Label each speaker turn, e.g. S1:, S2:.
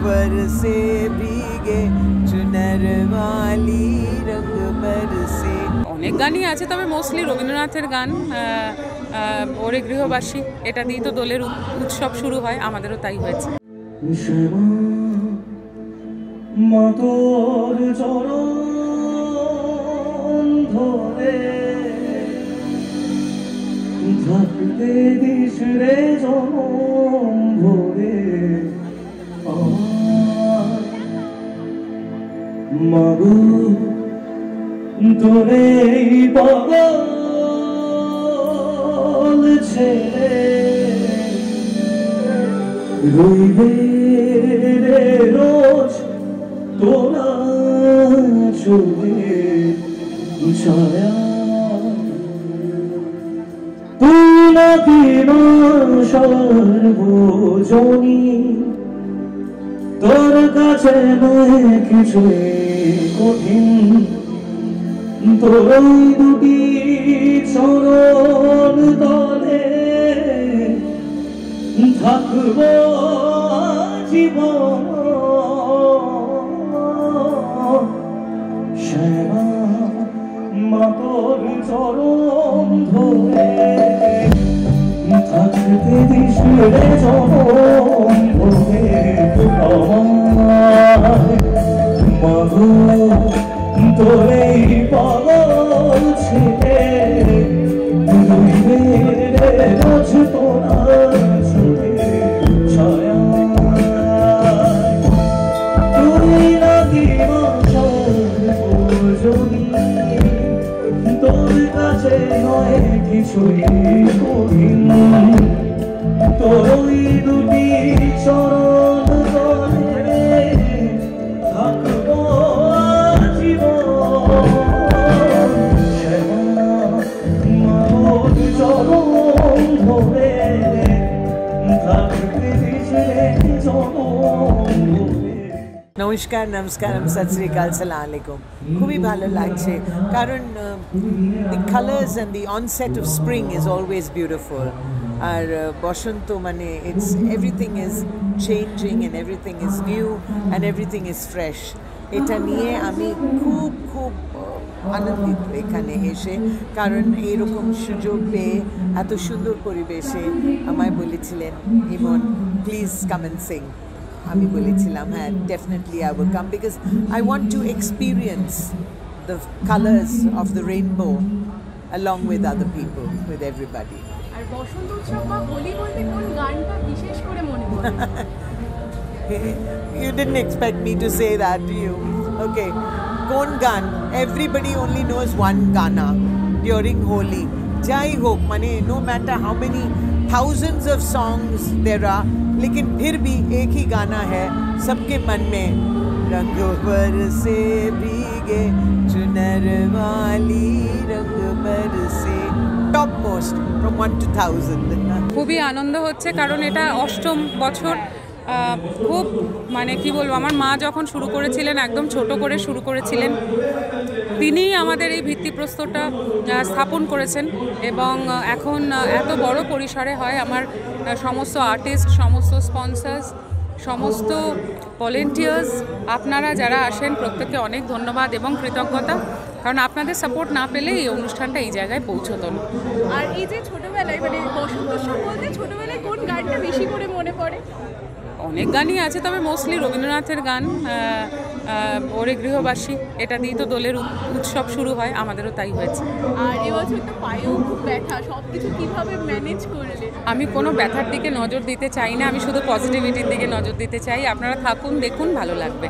S1: बरसे भीगे चुनर वाली रंग बरसे।
S2: অনেক গানই আছে, তবে মোস্টলি রবীন্দ্রনাথের গান। ওরে গৃহবাসী, এটা দিয়েই তো দোলের উৎসব শুরু হয়, আমাদেরও তাই হয়েছে।
S3: মাতোর চরণ ধরে থাকতে দিস রে জনম ভরে মাগো তোরে পাগল ছেড়ে রইবে রে রোজ তোরা চলে ছায়া তুই নাকি না সর্বজনী তোর কাছে নয় কিছুই কঠিন তোর দুটি চরণ তলে থাকব জীবন শ্যামা মাতোর চরণ ধরে থাকতে দিস রে জনম ভরে মাগো তোরে পাগল ছেড়ে রইবে রে রোজ তোরা চলে ছায়া তুই নাকি সর্বজনী তোর কাছে নয় কিছুই কঠিন তোর দুটি চরণ তলে থাকব জীবন শ্যামা মাতোর চরণ ধরে থাকতে দিস রে জনম ভরে।
S1: নমস্কার, নমস্কারম, সত শ্রী আকাল, সালাম আলাইকুম। খুবই ভালো লাগছে কারণ the colors and the onset of spring is always beautiful. আর বসন্ত মানে it's everything is changing and everything is new and everything is fresh. এটা নিয়ে আমি খুব খুব আনন্দিত এখানে এসে, কারণ এইরকম সুযোগ পেয়ে এত সুন্দর পরিবেশে আমায় বলেছিলেন Imon please come and sing. আমি বলেছিলাম হ্যাঁ, definitely I will come because I want to experience the colours of the rainbow along with other people, with everybody.
S4: আর বসন্ত উৎসব বা হোলি বলতে কোন গানটা বিশেষ করে মনে পড়ে?
S1: You didn't expect me to say that, do you? Okay, কোন গান? Everybody only knows one Gana during Holi. Jai hok, mane no matter how many thousands of songs there are, लेकिन फिर भी एक ही गाना है सबके मन में, रंग बरसे भीगे चुनर वाली रंग बरसे, top most from 1 to 1000.
S2: খুবই আনন্দ হচ্ছে কারণ এটা অষ্টম বছর। খুব মানে কি বলবো, আমার মা যখন শুরু করেছিলেন একদম ছোট করে শুরু করেছিলেন, তিনিই আমাদের এই ভিত্তিপ্রস্তরটা স্থাপন করেছেন এবং এখন এত বড় পরিসরে হয়। আমার সমস্ত আর্টিস্ট, সমস্ত স্পন্সার্স, সমস্ত ভলেন্টিয়ার্স, আপনারা যারা আসেন প্রত্যেককে অনেক ধন্যবাদ এবং কৃতজ্ঞতা, কারণ আপনাদের সাপোর্ট না পেলে এই অনুষ্ঠানটা এই জায়গায় পৌঁছতো না।
S4: আর এই যে ছোটবেলায় মানে বসন্ত উৎসব বলতে ছোটবেলায় কোন গানটা বেশি করে মনে পড়ে?
S2: অনেক গানই আছে, তবে মোস্টলি রবীন্দ্রনাথের গান। ওরে গৃহবাসী, এটা দিয়েই তো দোলের উৎসব শুরু হয়, আমাদেরও তাই হয়েছে।
S4: আর এবছর তো পায়েও খুব ব্যথা, সব কিছু কীভাবে ম্যানেজ করলে?
S2: আমি কোনো ব্যথার দিকে নজর দিতে চাই না, আমি শুধু পজিটিভিটির দিকে নজর দিতে চাই। আপনারা থাকুন, দেখুন, ভালো লাগবে।